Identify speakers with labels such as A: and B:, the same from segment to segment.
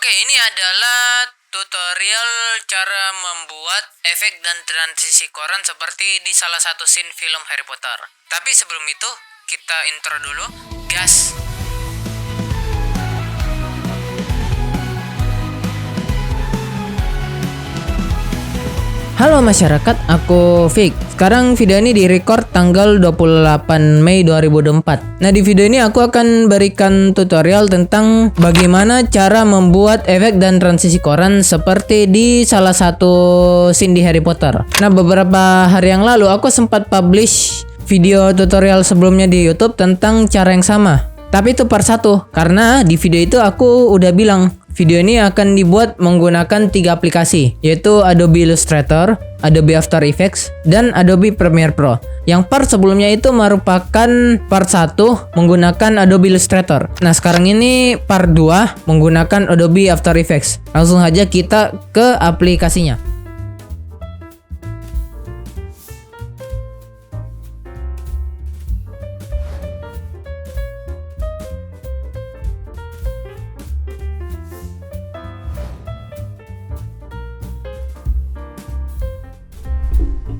A: Oke, ini adalah tutorial cara membuat efek dan transisi koran seperti di salah satu scene film Harry Potter. Tapi sebelum itu, kita intro dulu. Gas! Halo masyarakat, aku Fik. Sekarang video ini direcord tanggal 28 Mei 2024. Nah, di video ini aku akan berikan tutorial tentang bagaimana cara membuat efek dan transisi koran seperti di salah satu scene di Harry Potter. Nah, beberapa hari yang lalu aku sempat publish video tutorial sebelumnya di YouTube tentang cara yang sama. Tapi itu part 1, karena di video itu aku udah bilang video ini akan dibuat menggunakan 3 aplikasi, yaitu Adobe Illustrator, Adobe After Effects, dan Adobe Premiere Pro. Yang part sebelumnya itu merupakan part 1 menggunakan Adobe Illustrator. Nah, sekarang ini part 2 menggunakan Adobe After Effects. Langsung aja kita ke aplikasinya.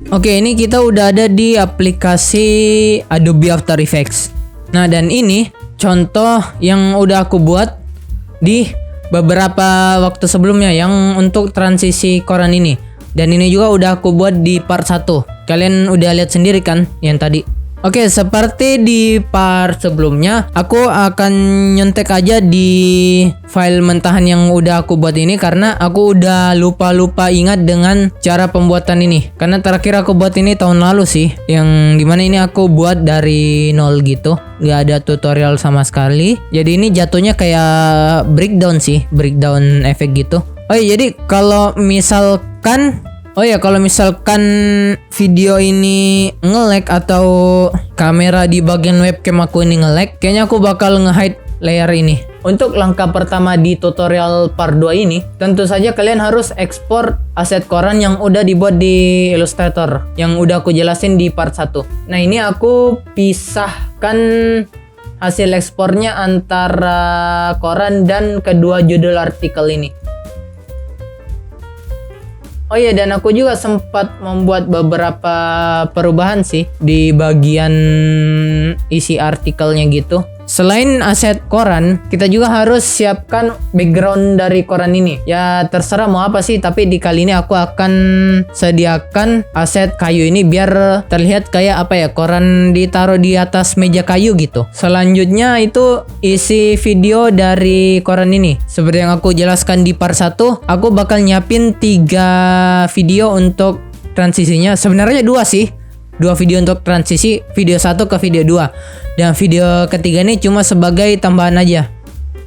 A: Oke, ini kita udah ada di aplikasi Adobe After Effects. Nah, dan ini contoh yang udah aku buat di beberapa waktu sebelumnya yang untuk transisi koran ini. Dan ini juga udah aku buat di part 1. Kalian udah lihat sendiri kan yang tadi. Oke, seperti di part sebelumnya, aku akan nyontek aja di file mentahan yang udah aku buat ini karena aku udah lupa ingat dengan cara pembuatan ini. Karena terakhir aku buat ini tahun lalu sih, yang dimana ini aku buat dari nol gitu, nggak ada tutorial sama sekali. Jadi ini jatuhnya kayak breakdown sih, breakdown efek gitu. Oh iya, jadi kalau misalkan video ini nge-lag atau kamera di bagian webcam aku ini nge-lag, kayaknya aku bakal nge-hide layer ini. Untuk langkah pertama di tutorial part 2 ini, tentu saja kalian harus ekspor aset koran yang udah dibuat di Illustrator, yang udah aku jelasin di part 1. Nah, ini aku pisahkan hasil ekspornya antara koran dan kedua judul artikel ini. Oh iya, dan aku juga sempat membuat beberapa perubahan sih di bagian isi artikelnya gitu. Selain aset koran, kita juga harus siapkan background dari koran ini. Ya terserah mau apa sih, tapi di kali ini aku akan sediakan aset kayu ini biar terlihat kayak apa ya, koran ditaruh di atas meja kayu gitu. Selanjutnya itu isi video dari koran ini. Seperti yang aku jelaskan di part 1, aku bakal nyiapin 3 video untuk transisinya. Sebenarnya 2 sih. 2 video untuk transisi, video 1 ke video 2. Dan video ketiga ini cuma sebagai tambahan aja,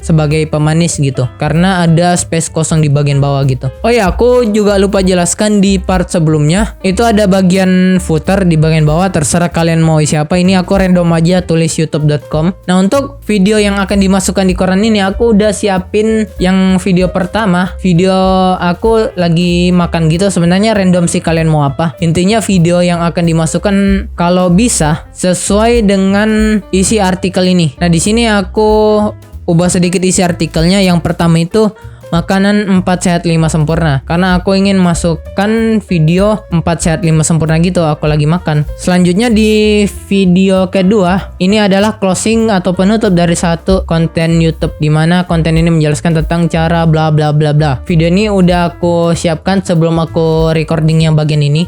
A: sebagai pemanis gitu, karena ada space kosong di bagian bawah gitu. Oh ya, aku juga lupa jelaskan di part sebelumnya, itu ada bagian footer di bagian bawah, terserah kalian mau isi apa. Ini aku random aja, tulis youtube.com. Nah, untuk video yang akan dimasukkan di koran ini, aku udah siapin yang video pertama. Video aku lagi makan gitu, sebenarnya random sih kalian mau apa. Intinya video yang akan dimasukkan kalau bisa sesuai dengan isi artikel ini. Nah, di sini aku ubah sedikit isi artikelnya. Yang pertama itu makanan 4 sehat 5 sempurna, karena aku ingin masukkan video 4 sehat 5 sempurna gitu aku lagi makan. Selanjutnya di video kedua, ini adalah closing atau penutup dari satu konten YouTube, dimana konten ini menjelaskan tentang cara bla bla bla bla. Video ini udah aku siapkan sebelum aku recording yang bagian ini.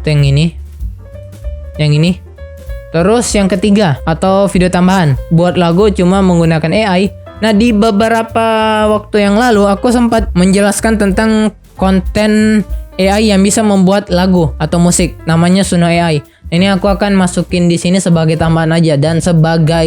A: Yang ini. Terus yang ketiga atau video tambahan, buat lagu cuma menggunakan AI. Nah, di beberapa waktu yang lalu aku sempat menjelaskan tentang konten AI yang bisa membuat lagu atau musik, namanya Suno AI. Ini aku akan masukin di sini sebagai tambahan aja dan sebagai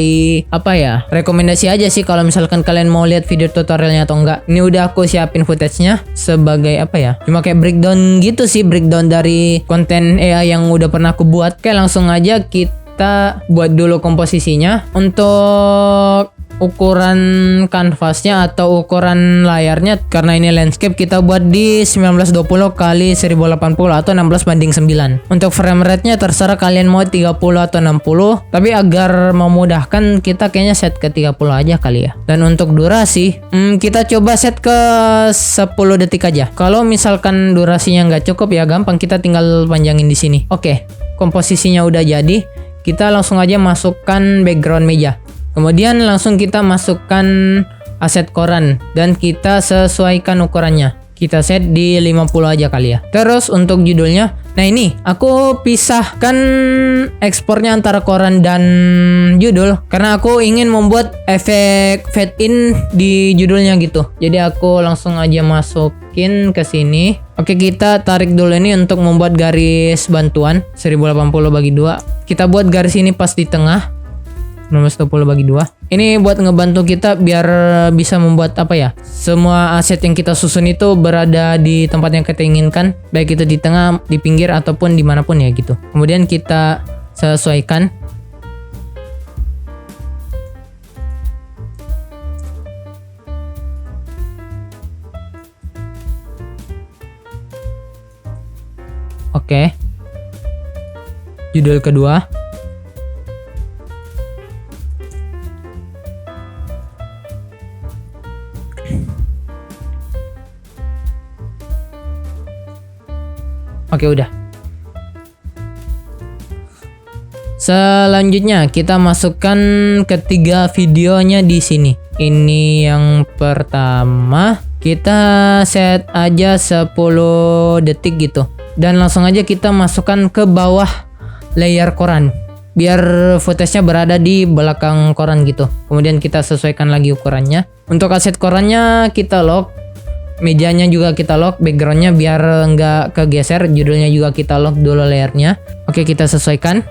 A: apa ya, rekomendasi aja sih kalau misalkan kalian mau lihat video tutorialnya atau enggak. Ini udah aku siapin footage-nya sebagai apa ya, cuma kayak breakdown gitu sih, breakdown dari konten AI yang udah pernah aku buat. Oke, langsung aja kita buat dulu komposisinya. Untuk ukuran kanvasnya atau ukuran layarnya, karena ini landscape, kita buat di 1920 kali 1080 atau 16:9. Untuk frame rate-nya terserah kalian mau 30 atau 60, tapi agar memudahkan kita kayaknya set ke 30 aja kali ya. Dan untuk durasi, kita coba set ke 10 detik aja. Kalau misalkan durasinya nggak cukup ya gampang, kita tinggal panjangin di sini. Oke, komposisinya udah jadi. Kita langsung aja masukkan background meja. Kemudian langsung kita masukkan aset koran dan kita sesuaikan ukurannya. Kita set di 50 aja kali ya. Terus untuk judulnya, nah ini aku pisahkan ekspornya antara koran dan judul karena aku ingin membuat efek fade in di judulnya gitu. Jadi aku langsung aja masukin ke sini. Oke, kita tarik dulu ini untuk membuat garis bantuan 1080/2. Kita buat garis ini pas di tengah. 1920/2. Ini buat ngebantu kita biar bisa membuat apa ya, semua aset yang kita susun itu berada di tempat yang kita inginkan, baik itu di tengah, di pinggir ataupun dimanapun ya gitu. Kemudian kita sesuaikan. Oke. Judul kedua. Oke, udah. Selanjutnya kita masukkan ketiga videonya di sini. Ini yang pertama, kita set aja 10 detik gitu. Dan langsung aja kita masukkan ke bawah layer koran. Biar footage-nya berada di belakang koran gitu. Kemudian kita sesuaikan lagi ukurannya. Untuk aset korannya kita lock. Mejanya juga kita lock, backgroundnya biar nggak kegeser, judulnya juga kita lock dulu layernya. Oke, kita sesuaikan.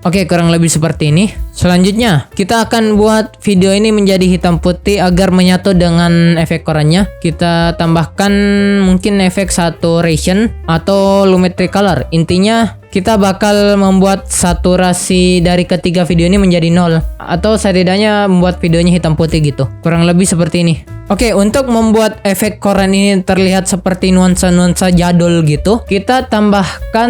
A: Oke, kurang lebih seperti ini. Selanjutnya, kita akan buat video ini menjadi hitam putih agar menyatu dengan efek korannya. Kita tambahkan mungkin efek saturation atau lumetri color. Intinya, kita bakal membuat saturasi dari ketiga video ini menjadi 0. Atau setidaknya membuat videonya hitam putih gitu. Kurang lebih seperti ini. Oke, untuk membuat efek koran ini terlihat seperti nuansa-nuansa jadul gitu, kita tambahkan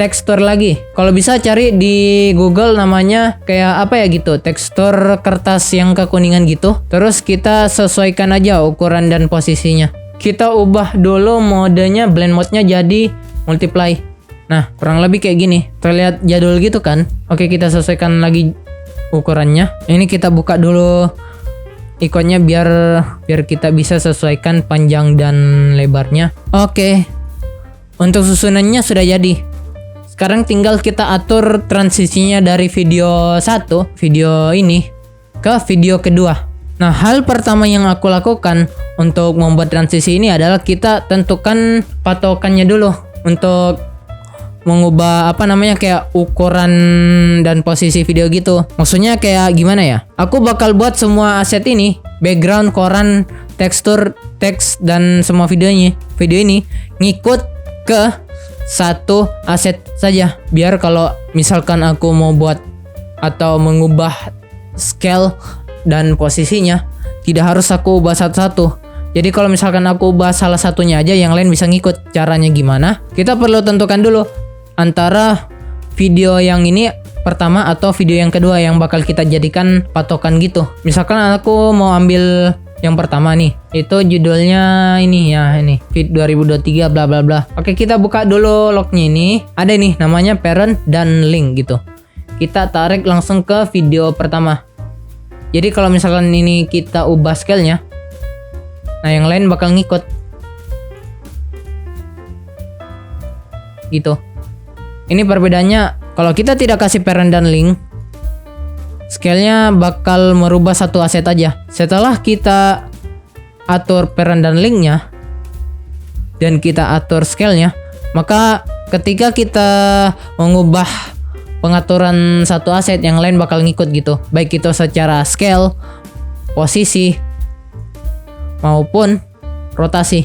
A: tekstur lagi. Kalau bisa cari di Google namanya kayak apa ya gitu, tekstur kertas yang kekuningan gitu. Terus kita sesuaikan aja ukuran dan posisinya. Kita ubah dulu modenya, blend mode-nya jadi multiply. Nah, kurang lebih kayak gini. Terlihat jadul gitu kan? Oke, kita sesuaikan lagi ukurannya. Ini kita buka dulu ikonnya biar kita bisa sesuaikan panjang dan lebarnya. Oke. Untuk susunannya sudah jadi. Sekarang tinggal kita atur transisinya dari video 1, video ini, ke video kedua. Nah, hal pertama yang aku lakukan untuk membuat transisi ini adalah kita tentukan patokannya dulu untuk mengubah apa namanya kayak ukuran dan posisi video gitu. Maksudnya kayak gimana ya? Aku bakal buat semua aset ini, background, koran, tekstur, teks dan semua video ini ngikut ke satu aset saja. Biar kalau misalkan aku mau buat atau mengubah scale dan posisinya, tidak harus aku ubah satu-satu. Jadi kalau misalkan aku ubah salah satunya aja, yang lain bisa ngikut. Caranya gimana? Kita perlu tentukan dulu antara video yang ini pertama atau video yang kedua yang bakal kita jadikan patokan gitu. Misalkan aku mau ambil yang pertama nih, itu judulnya ini ya, ini Fit 2023 bla bla bla. Oke, kita buka dulu lognya ini. Ada nih namanya parent dan link gitu. Kita tarik langsung ke video pertama. Jadi kalau misalkan ini kita ubah scale-nya, nah yang lain bakal ngikut. Gitu. Ini perbedaannya, kalau kita tidak kasih parent dan link, scale-nya bakal merubah satu aset aja. Setelah kita atur parent dan link-nya dan kita atur scale-nya, maka ketika kita mengubah pengaturan satu aset, yang lain bakal ngikut gitu. Baik itu secara scale, posisi, maupun rotasi.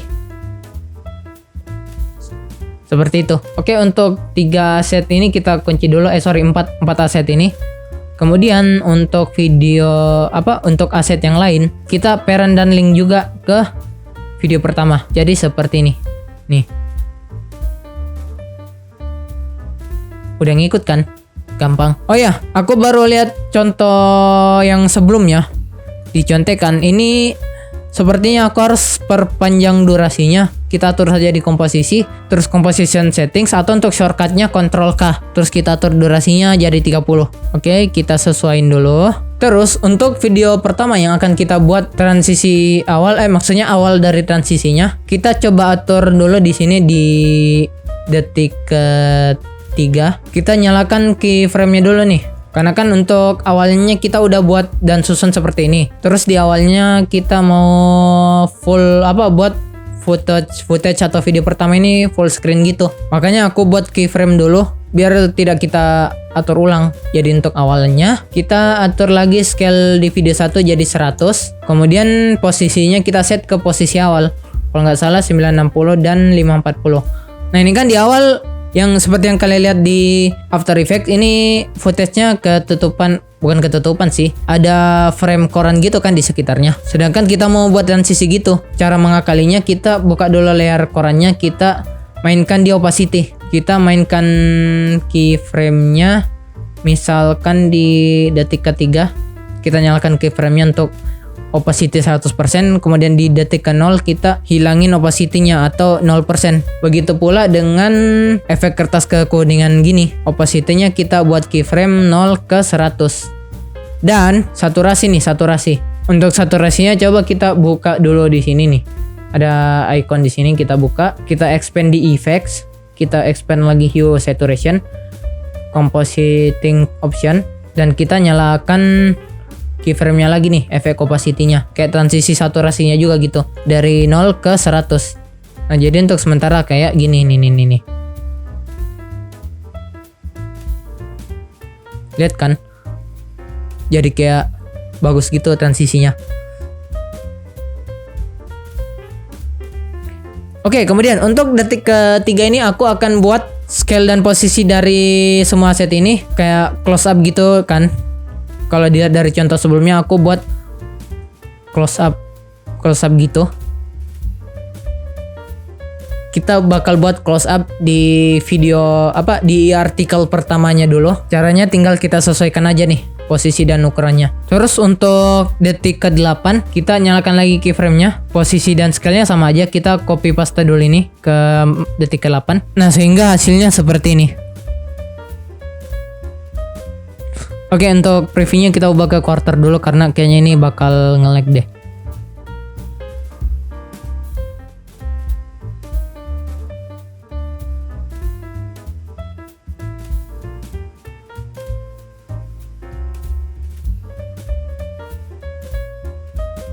A: Seperti itu. Oke, untuk 3 aset ini kita kunci dulu. 4 aset ini. Kemudian untuk untuk aset yang lain, kita parent dan link juga ke video pertama. Jadi seperti ini. Nih. Udah ngikut kan? Gampang. Oh ya, aku baru lihat contoh yang sebelumnya. Dicontekan. Ini sepertinya aku harus perpanjang durasinya. Kita atur saja di komposisi, terus composition settings, atau untuk shortcutnya Ctrl K. Terus kita atur durasinya jadi 30. Oke, kita sesuaiin dulu. Terus untuk video pertama yang akan kita buat transisi awal, maksudnya awal dari transisinya, kita coba atur dulu di sini di detik ke-3. Kita nyalakan keyframe-nya dulu nih. Karena kan untuk awalnya kita udah buat dan susun seperti ini. Terus di awalnya kita mau buat footage atau video pertama ini full screen gitu. Makanya aku buat keyframe dulu biar tidak kita atur ulang. Jadi untuk awalnya kita atur lagi scale di video 1 jadi 100. Kemudian posisinya kita set ke posisi awal. Kalau nggak salah 960 dan 540. Nah ini kan di awal yang seperti yang kalian lihat di After Effects ini footage-nya bukan ketutupan sih. Ada frame koran gitu kan di sekitarnya. Sedangkan kita mau buat transisi gitu. Cara mengakalinya kita buka dulu layer korannya, kita mainkan di opacity. Kita mainkan keyframe-nya misalkan di detik ke-3. Kita nyalakan keyframe-nya untuk opacity 100%, kemudian di detik ke-0 kita hilangin opacity-nya atau 0%. Begitu pula dengan efek kertas kekuningan gini. Opacity-nya kita buat keyframe 0 ke 100. Dan saturasi. Untuk saturasinya coba kita buka dulu di sini nih. Ada icon di sini, kita buka, kita expand di effects, kita expand lagi hue saturation, compositing option, dan kita nyalakan keyframe-nya lagi nih, efek opacity-nya. Kayak transisi saturasinya juga gitu. Dari 0 ke 100. Nah, jadi untuk sementara kayak gini nih. Lihat kan? Jadi kayak bagus gitu transisinya. Oke, kemudian untuk detik ke-3 ini aku akan buat scale dan posisi dari semua set ini kayak close up gitu kan. Kalau dilihat dari contoh sebelumnya aku buat close up gitu. Kita bakal buat close up di video di artikel pertamanya dulu. Caranya tinggal kita sesuaikan aja nih posisi dan ukurannya. Terus untuk detik ke-8 kita nyalakan lagi keyframe-nya. Posisi dan scale-nya sama aja, kita copy paste dulu ini ke detik ke-8. Nah, sehingga hasilnya seperti ini. Oke, untuk previewnya kita ubah ke quarter dulu karena kayaknya ini bakal nge-lag deh.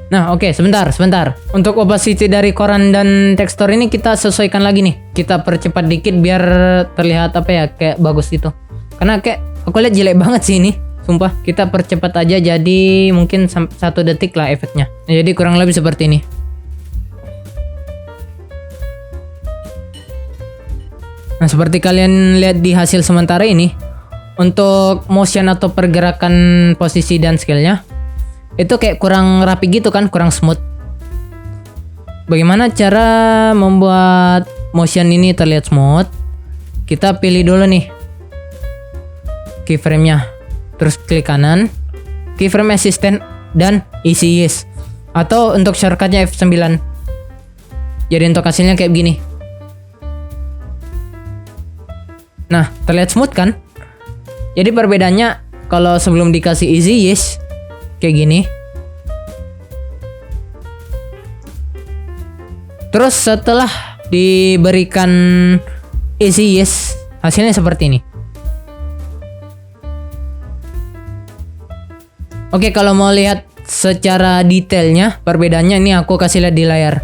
A: Nah, oke, sebentar. Untuk opacity dari koran dan tekstur ini kita sesuaikan lagi nih. Kita percepat dikit biar terlihat kayak bagus gitu. Karena kayak aku lihat jelek banget sih ini. Sumpah, kita percepat aja jadi mungkin 1 detik lah efeknya. Nah, jadi kurang lebih seperti ini. Nah, seperti kalian lihat di hasil sementara ini, untuk motion atau pergerakan posisi dan scale-nya itu kayak kurang rapi gitu kan, kurang smooth. Bagaimana cara membuat motion ini terlihat smooth? Kita pilih dulu nih keyframe-nya. Terus klik kanan, keyframe assistant dan easy yes. Atau untuk shortcutnya F9. Jadi untuk hasilnya kayak begini. Nah, terlihat smooth kan? Jadi perbedaannya kalau sebelum dikasih easy yes kayak gini. Terus setelah diberikan easy yes, hasilnya seperti ini. Oke, kalau mau lihat secara detailnya perbedaannya ini aku kasih lihat di layar.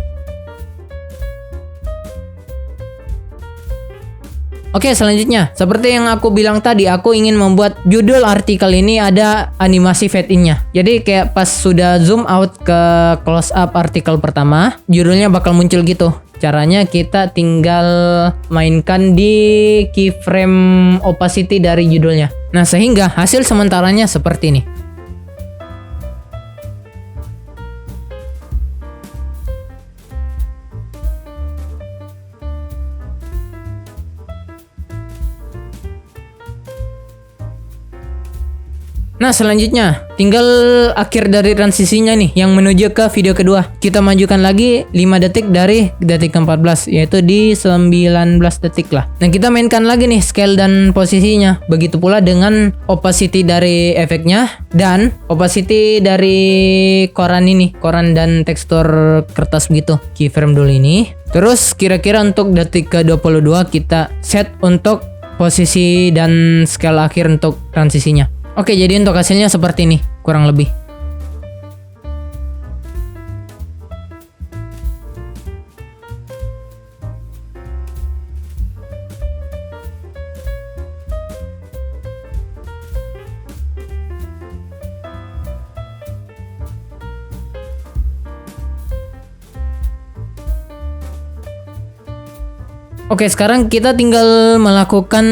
A: Oke, selanjutnya seperti yang aku bilang tadi, aku ingin membuat judul artikel ini ada animasi fade in-nya. Jadi kayak pas sudah zoom out ke close up artikel pertama, judulnya bakal muncul gitu. Caranya kita tinggal mainkan di keyframe opacity dari judulnya. Nah, sehingga hasil sementaranya seperti ini. Nah, selanjutnya tinggal akhir dari transisinya nih yang menuju ke video kedua. Kita majukan lagi 5 detik dari detik ke-14, yaitu di 19 detik lah. Nah, kita mainkan lagi nih scale dan posisinya. Begitu pula dengan opacity dari efeknya dan opacity dari koran ini, koran dan tekstur kertas begitu. Keyframe dulu ini. Terus kira-kira untuk detik ke-22 kita set untuk posisi dan scale akhir untuk transisinya. Oke, jadi untuk hasilnya seperti ini, kurang lebih. Oke, sekarang kita tinggal melakukan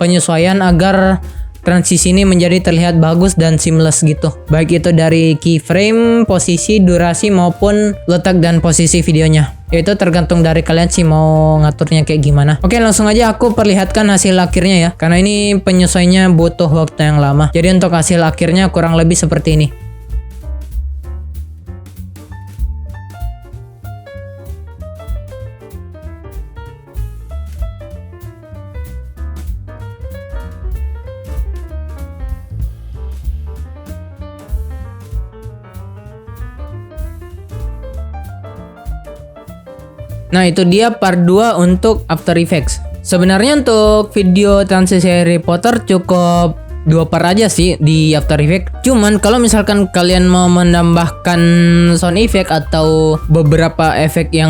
A: penyesuaian agar transisi ini menjadi terlihat bagus dan seamless gitu. Baik itu dari keyframe, posisi, durasi maupun letak dan posisi videonya. Itu tergantung dari kalian sih mau ngaturnya kayak gimana. Oke, langsung aja aku perlihatkan hasil akhirnya ya. Karena ini penyesuaiannya butuh waktu yang lama. Jadi untuk hasil akhirnya kurang lebih seperti ini. Nah, itu dia part 2 untuk After Effects. Sebenarnya untuk video transisi Harry Potter cukup 2 part aja sih di After Effects. Cuman kalau misalkan kalian mau menambahkan sound effect atau beberapa efek yang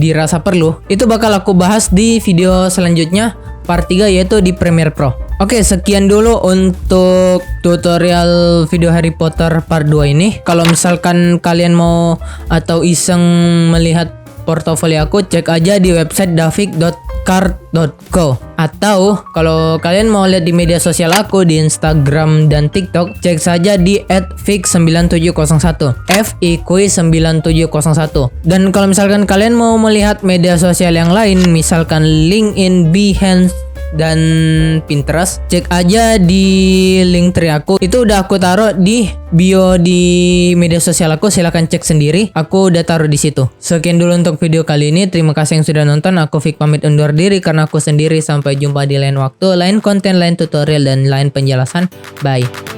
A: dirasa perlu, itu bakal aku bahas di video selanjutnya part 3, yaitu di Premiere Pro. Oke, sekian dulu untuk tutorial video Harry Potter part 2 ini. Kalau misalkan kalian mau atau iseng melihat portofolio aku, cek aja di website davik.card.co. Atau kalau kalian mau lihat di media sosial aku di Instagram dan TikTok, cek saja di @fik9701, FIKUI9701. Dan kalau misalkan kalian mau melihat media sosial yang lain, misalkan LinkedIn, Behance, dan Pinterest, cek aja di link tree aku. Itu udah aku taruh di bio di media sosial aku, silahkan cek sendiri. Aku udah taruh di situ. Sekian dulu untuk video kali ini. Terima kasih yang sudah nonton. Aku Fik pamit undur diri karena aku sendiri. Sampai jumpa di lain waktu, lain konten, lain tutorial, dan lain penjelasan. Bye.